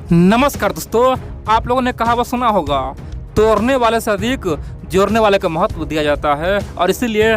नमस्कार दोस्तों, आप लोगों ने कहावत सुना होगा, तोड़ने वाले से अधिक जोड़ने वाले का महत्व दिया जाता है और इसीलिए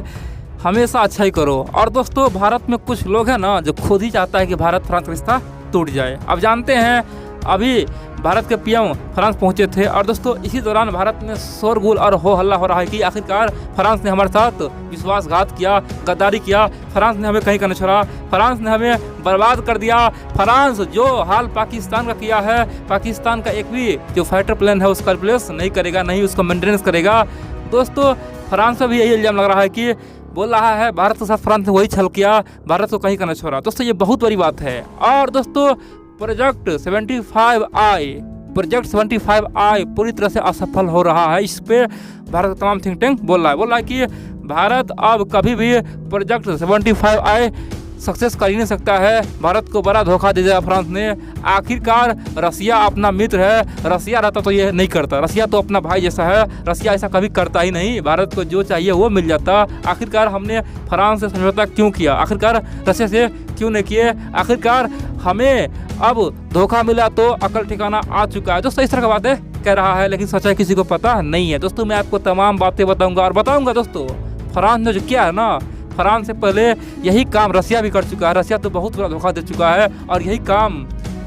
हमेशा अच्छा ही करो। और दोस्तों, भारत में कुछ लोग हैं ना जो खुद ही चाहता है कि भारत फ्रांस का रिश्ता टूट जाए। अब जानते हैं अभी भारत के पीएम फ्रांस पहुंचे थे और दोस्तों इसी दौरान भारत में शोरगुल और हो हल्ला हो रहा है कि आखिरकार फ्रांस ने हमारे साथ विश्वासघात किया, गद्दारी किया, फ्रांस ने हमें कहीं का नहीं छोड़ा, फ्रांस ने हमें बर्बाद कर दिया। फ्रांस जो हाल पाकिस्तान का किया है, पाकिस्तान का एक भी जो फाइटर प्लेन है उसका रिप्लेस नहीं करेगा, नहीं उसका मेंटेनेंस करेगा। दोस्तों, फ्रांस में भी यही इल्जाम लग रहा है कि बोल रहा है भारत के साथ फ्रांस ने वही छल किया, भारत को कहीं का नहीं छोड़ा। दोस्तों, ये बहुत बड़ी बात है। और दोस्तों, प्रोजेक्ट 75I पूरी तरह से असफल हो रहा है। इस पे भारत का तमाम थिंक टैंक बोल रहा है कि भारत अब कभी भी प्रोजेक्ट 75I सक्सेस कर ही नहीं सकता है। भारत को बड़ा धोखा दे दिया फ्रांस ने। आखिरकार रसिया अपना मित्र है, रसिया रहता तो ये नहीं करता, रसिया तो अपना भाई जैसा है, रसिया ऐसा कभी करता ही नहीं। भारत को जो चाहिए वो मिल जाता। आखिरकार हमने फ्रांस से समझौता क्यों किया, आखिरकार रसिया से क्यों नहीं किए, आखिरकार हमें अब धोखा मिला तो अकल ठिकाना आ चुका है। दोस्तों, इस तरह की बातें कह रहा है लेकिन सच्चाई किसी को पता नहीं है। दोस्तों, मैं आपको तमाम बातें बताऊंगा और बताऊंगा दोस्तों फ्रांस ने जो किया है ना, फ्रांस से पहले यही काम रसिया भी कर चुका है। रसिया तो बहुत बड़ा धोखा दे चुका है और यही काम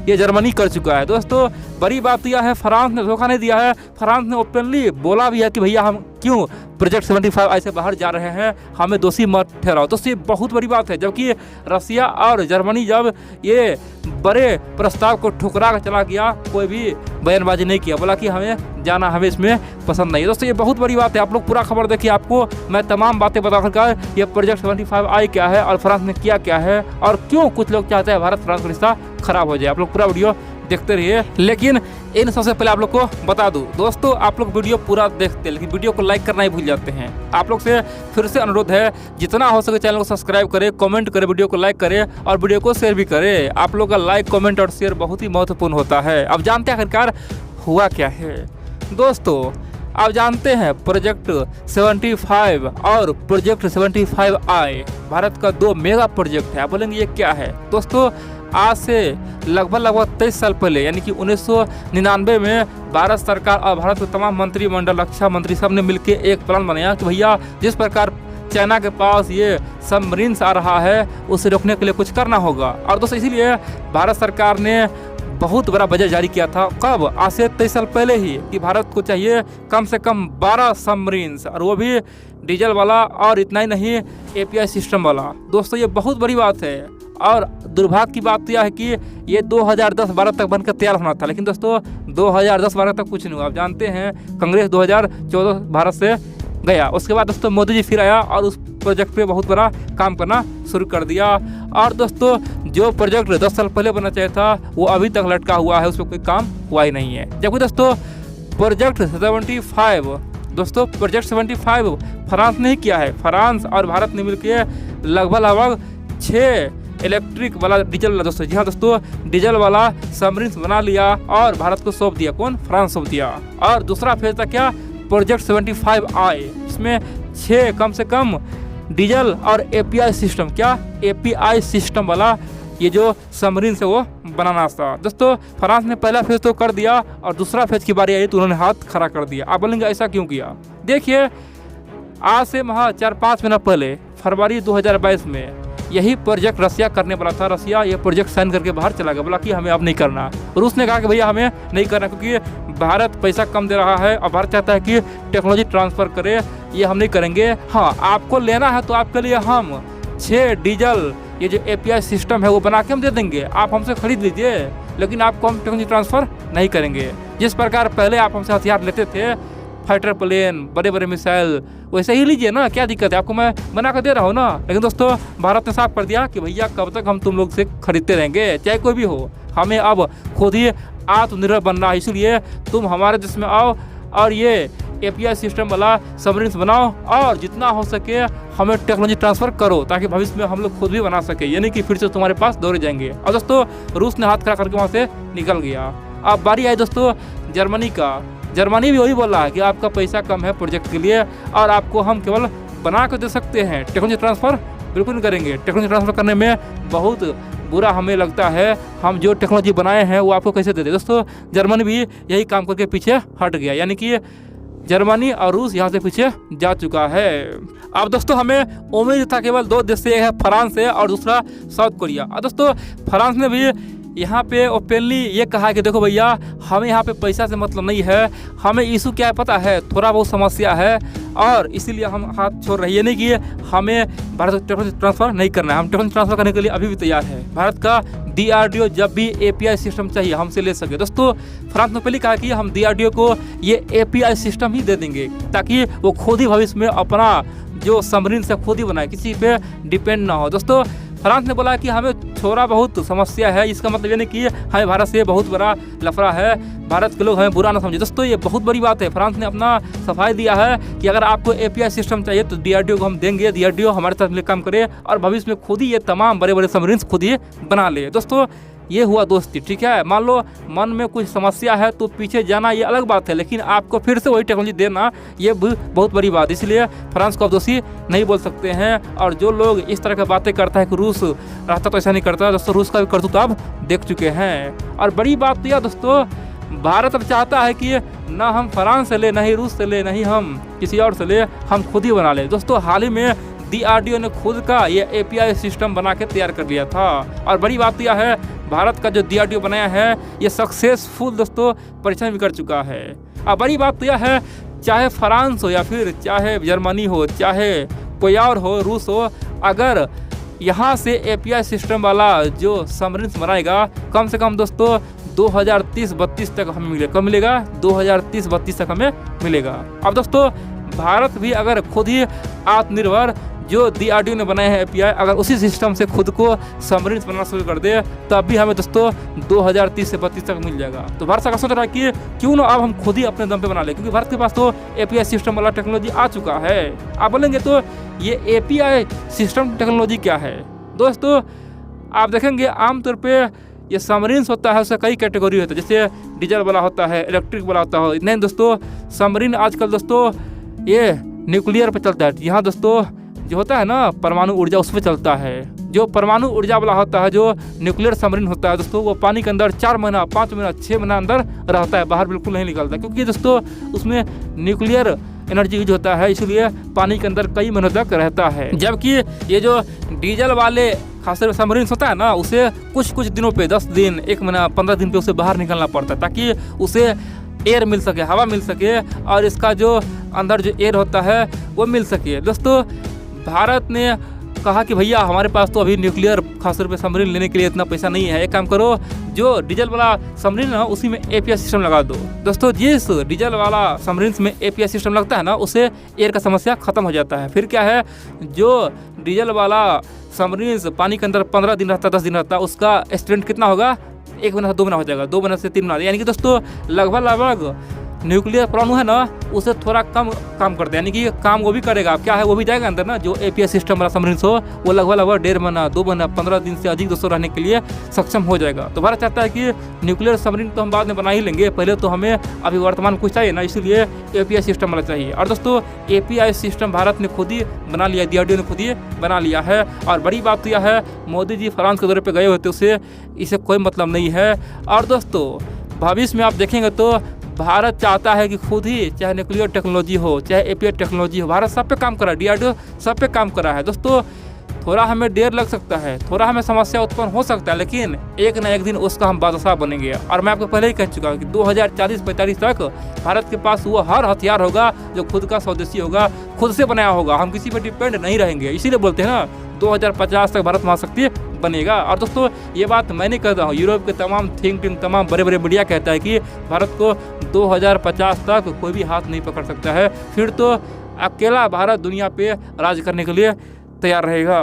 ये जर्मनी कर चुका है। दोस्तों, बड़ी बात यह है फ्रांस ने धोखा नहीं दिया है, फ्रांस ने ओपनली बोला भी है कि भैया हम क्यों प्रोजेक्ट 75I से बाहर जा रहे हैं, हमें दोषी मत ठहराओ। दोस्तों, ये बहुत बड़ी बात है। जबकि रसिया और जर्मनी जब ये बड़े प्रस्ताव को ठुकरा कर चला गया, कोई भी बयानबाजी नहीं किया, बोला कि हमें जाना, हमें इसमें पसंद नहीं है। दोस्तों, ये बहुत बड़ी बात है। आप लोग पूरा खबर देखिए, आपको मैं तमाम बातें बता कर ये प्रोजेक्ट 75I क्या है और फ्रांस ने किया क्या है और क्यों कुछ लोग चाहते हैं भारत फ्रांस का रिश्ता खराब हो जाए। आप लोग पूरा वीडियो देखते रहिए। लेकिन इन सबसे पहले आप लोग को बता दूं दोस्तों, आप लोग वीडियो पूरा देखते हैं लेकिन वीडियो को लाइक करना ही भूल जाते हैं। आप लोग से फिर से अनुरोध है, जितना हो सके चैनल को सब्सक्राइब करें, कमेंट करें, वीडियो को लाइक करें और वीडियो को शेयर भी करें। आप लोग का लाइक, कमेंट और शेयर बहुत ही महत्वपूर्ण होता है। अब जानते हैं आखिरकार हुआ क्या है। दोस्तों, आप जानते हैं प्रोजेक्ट 75 और प्रोजेक्ट 75I भारत का दो मेगा प्रोजेक्ट है। आप बोलेंगे ये क्या है। दोस्तों, आज से लगभग 23 साल पहले यानी कि 1999 में भारत सरकार और भारत के तमाम मंत्रिमंडल, रक्षा मंत्री सब ने मिलकर एक प्लान बनाया कि भैया जिस प्रकार चाइना के पास ये सबमरीन्स आ रहा है उसे रोकने के लिए कुछ करना होगा। और दोस्तों, इसीलिए भारत सरकार ने बहुत बड़ा बजट जारी किया था। कब? आज से 23 साल पहले ही, कि भारत को चाहिए कम से कम 12 सबमरीन्स और वो भी डीजल वाला, और इतना ही नहीं API सिस्टम वाला। दोस्तों, ये बहुत बड़ी बात है। और दुर्भाग्य की बात यह है कि ये 2010-12 तक बनकर तैयार होना था, लेकिन दोस्तों 2010-12 तक कुछ नहीं हुआ। आप जानते हैं कांग्रेस 2014 भारत से गया। उसके बाद दोस्तों मोदी जी फिर आया और उस प्रोजेक्ट पे बहुत बड़ा काम करना शुरू कर दिया। और दोस्तों, जो प्रोजेक्ट 10 साल पहले बनना चाहिए था वो अभी तक लटका हुआ है, उस पर कोई काम हुआ ही नहीं है। जबकि दोस्तों प्रोजेक्ट 75 प्रोजेक्ट 75 फ्रांस ने ही किया है। फ्रांस और भारत ने मिलकर लगभग 6 इलेक्ट्रिक वाला डीजल वाला, दोस्तों जी हाँ दोस्तों, डीजल वाला सबमरीन बना लिया और भारत को सौंप दिया। कौन? फ्रांस सौंप दिया। और दूसरा फेज था क्या? Project 75I। इसमें 6 कम से कम डीजल और API सिस्टम, क्या API सिस्टम वाला ये जो सबमरीन से वो बनाना था। दोस्तों, फ्रांस ने पहला फेज तो कर दिया और दूसरा फेज की बारी आई तो उन्होंने हाथ खड़ा कर दिया। आप बोलेंगे ऐसा क्यों किया। देखिए, आज से 4-5 महीना पहले फरवरी 2022 में यही प्रोजेक्ट रसिया करने वाला था। रसिया ये प्रोजेक्ट साइन करके बाहर चला गया, बोला कि हमें अब नहीं करना। रूस ने कहा कि भैया हमें नहीं करना क्योंकि भारत पैसा कम दे रहा है और भारत चाहता है कि टेक्नोलॉजी ट्रांसफ़र करे, ये हम नहीं करेंगे। हाँ, आपको लेना है तो आपके लिए हम 6 डीजल ये जो API सिस्टम है वो बना के हम दे देंगे, आप हमसे खरीद लीजिए, लेकिन आपको हम टेक्नोलॉजी ट्रांसफ़र नहीं करेंगे। जिस प्रकार पहले आप हमसे हथियार लेते थे, फाइटर प्लेन, बड़े बड़े मिसाइल, वैसे ही लीजिए ना, क्या दिक्कत है, आपको मैं बना कर दे रहा हूँ ना। लेकिन दोस्तों, भारत ने साफ कर दिया कि भैया कब तक हम तुम लोग से खरीदते रहेंगे, चाहे कोई भी हो, हमें अब खुद ही आत्मनिर्भर बनना है। इसलिए तुम हमारे देश में आओ और ये API सिस्टम वाला सबमरीन्स बनाओ और जितना हो सके हमें टेक्नोलॉजी ट्रांसफ़र करो ताकि भविष्य में हम लोग खुद भी बना सके, यानी कि फिर से तुम्हारे पास दौड़े जाएंगे। और दोस्तों, रूस ने हाथ खड़ा करके वहाँ से निकल गया। अब बारी आई दोस्तों जर्मनी का। जर्मनी भी वही बोल रहा है कि आपका पैसा कम है प्रोजेक्ट के लिए और आपको हम केवल बना कर दे सकते हैं, टेक्नोलॉजी ट्रांसफ़र बिल्कुल नहीं करेंगे। टेक्नोलॉजी ट्रांसफ़र करने में बहुत बुरा हमें लगता है, हम जो टेक्नोलॉजी बनाए हैं वो आपको कैसे दे दे। दोस्तों जर्मनी भी यही काम करके पीछे हट गया, यानी कि जर्मनी और रूस यहाँ से पीछे जा चुका है। अब दोस्तों हमें उम्मीद था केवल 2 देश से, एक है फ्रांस है और दूसरा साउथ कोरिया। और दोस्तों फ्रांस ने भी यहाँ पे ओपनली ये कहा कि देखो भैया, हमें यहाँ पे पैसा से मतलब नहीं है, हमें इशू क्या है पता है, थोड़ा बहुत समस्या है और इसीलिए हम हाथ छोड़ रहे हैं। नहीं कि हमें भारत को टेक्नोलॉजी ट्रांसफ़र नहीं करना है, हम टेक्नोलॉजी ट्रांसफ़र करने के लिए अभी भी तैयार है। भारत का DRDO जब भी API सिस्टम चाहिए हमसे ले सके। दोस्तों फ्रांस ने पहले कहा कि हम DRDO को ये API सिस्टम ही दे देंगे ताकि वो खुद ही भविष्य में अपना जो सबमरीन से खुद ही बनाए, किसी पे डिपेंड ना हो। दोस्तों फ्रांस ने बोला कि हमें थोड़ा बहुत समस्या है, इसका मतलब ये नहीं कि हमें भारत से बहुत बड़ा लफड़ा है, भारत के लोग हमें बुरा ना समझे। दोस्तों ये बहुत बड़ी बात है, फ्रांस ने अपना सफाई दिया है कि अगर आपको API सिस्टम चाहिए तो DRDO को हम देंगे, DRDO हमारे साथ मिलकर काम करे और भविष्य में खुद ही ये तमाम बड़े बड़े सबमरीन खुद ही बना ले। दोस्तों ये हुआ दोस्ती, ठीक है। मान लो मन में कुछ समस्या है तो पीछे जाना ये अलग बात है, लेकिन आपको फिर से वही टेक्नोलॉजी देना ये बहुत बड़ी बात। इसलिए फ्रांस को आप दोषी नहीं बोल सकते हैं। और जो लोग इस तरह की बातें करता है कि रूस रहता तो ऐसा नहीं करता, दोस्तों रूस का भी करतूत आप देख चुके हैं। और बड़ी बात तो यह दोस्तों, भारत अब चाहता है कि ना हम फ्रांस से ले, ना ही रूस से ले, नहीं हम किसी और से ले, हम खुद ही बना ले। दोस्तों हाल ही में DRDO ने खुद का ये API सिस्टम बना के तैयार कर लिया था। और बड़ी बात यह है, भारत का जो DRDO बनाया है ये सक्सेसफुल दोस्तों परीक्षण भी कर चुका है। अब बड़ी बात तो यह है, चाहे फ्रांस हो या फिर चाहे जर्मनी हो, चाहे कोई और हो, रूस हो, अगर यहाँ से API सिस्टम वाला जो सबमरीन बनाएगा कम से कम दोस्तों 2030-32 तक हमें मिलेगा। कब मिलेगा? 2030-32 तक हमें मिलेगा। अब दोस्तों भारत भी अगर खुद ही आत्मनिर्भर जो DRDO ने बनाए हैं API, अगर उसी सिस्टम से खुद को सबमरीन बनाना शुरू कर दे तब भी हमें दोस्तों 2030 से 32 तक मिल जाएगा। तो भारत सरकार सोच रहा है कि क्यों ना अब हम खुद ही अपने दम पे बना ले, क्योंकि भारत के पास तो API सिस्टम वाला टेक्नोलॉजी आ चुका है। आप बोलेंगे तो ये API सिस्टम टेक्नोलॉजी क्या है? दोस्तों आप देखेंगे आमतौर पर ये सबमरीन होता है, उसका कई कैटेगरी होता है, जैसे डीजल वाला होता है, इलेक्ट्रिक वाला होता है। नहीं दोस्तों, सबमरीन आजकल दोस्तों ये न्यूक्लियर पर चलता है। यहाँ दोस्तों जो होता है ना परमाणु ऊर्जा, उस पर चलता है। जो परमाणु ऊर्जा वाला होता है, जो न्यूक्लियर सबमरीन होता है दोस्तों, वो पानी के अंदर 4 महीना, 5 महीना, 6 महीना अंदर रहता है, बाहर बिल्कुल नहीं निकलता, क्योंकि दोस्तों उसमें न्यूक्लियर एनर्जी यूज होता है, इसलिए पानी के अंदर कई महीनों तक रहता है। जबकि ये जो डीजल वाले खासकर सबमरीन होता है ना, उसे कुछ दिनों पे 10 दिन, 1 महीना, 15 दिन पे उसे बाहर निकलना पड़ता है ताकि उसे एयर मिल सके, हवा मिल सके और इसका जो अंदर जो एयर होता है वो मिल सके। दोस्तों भारत ने कहा कि भैया हमारे पास तो अभी न्यूक्लियर खासतौर पे सबमरीन लेने के लिए इतना पैसा नहीं है, एक काम करो जो डीजल वाला सबमरीन है ना उसी में API सिस्टम लगा दो। दोस्तों जिस डीजल वाला सबमरीन में API सिस्टम लगता है ना, उससे एयर का समस्या खत्म हो जाता है। फिर क्या है, जो डीजल वाला सबमरीन पानी के अंदर 15 दिन रहता, 10 दिन रहता, उसका स्ट्रेंथ कितना होगा? 1 महीना से 2 महीना हो जाएगा, 2 महीना से 3 महीना, यानी कि दोस्तों लगभग न्यूक्लियर परमाणु है ना उसे थोड़ा कम काम करते हैं, यानी कि काम वो भी करेगा, क्या है वो भी जाएगा अंदर ना। जो API सिस्टम वाला सबमरीन हो वो लगभग 1.5 महीना, 2 महीना, 15 दिन से अधिक दोस्तों रहने के लिए सक्षम हो जाएगा। तो भारत चाहता है कि न्यूक्लियर सबमरीन तो हम बाद में बना ही लेंगे, पहले तो हमें अभी वर्तमान कुछ चाहिए ना, इसलिए API सिस्टम वाला चाहिए। और दोस्तों API सिस्टम भारत ने खुद ही बना लिया, DRDO ने खुद ही बना लिया है। और बड़ी बात तो यह है, मोदी जी फ्रांस के दौरे पर गए होते, उसे इसे कोई मतलब नहीं है। और दोस्तों भविष्य में आप देखेंगे तो भारत चाहता है कि खुद ही, चाहे न्यूक्लियर टेक्नोलॉजी हो, चाहे API टेक्नोलॉजी हो, भारत सब पे काम कर रहा है, DRDO सब पे काम कर रहा है। दोस्तों थोड़ा हमें देर लग सकता है, थोड़ा हमें समस्या उत्पन्न हो सकता है, लेकिन एक ना एक दिन उसका हम बादशाह बनेंगे। और मैं आपको पहले ही कह चुका हूँ कि 2040-45 तक भारत के पास वो हर हथियार होगा जो खुद का स्वदेशी होगा, खुद से बनाया होगा, हम किसी पर डिपेंड नहीं रहेंगे। इसीलिए बोलते हैं ना 2050 तक भारत महाशक्ति बनेगा। और दोस्तों ये बात मैं नहीं कहता हूँ, यूरोप के तमाम थिंक टैंक, तमाम बड़े बड़े मीडिया कहता है कि भारत को 2050 तक कोई भी हाथ नहीं पकड़ सकता है, फिर तो अकेला भारत दुनिया पे राज करने के लिए तैयार रहेगा।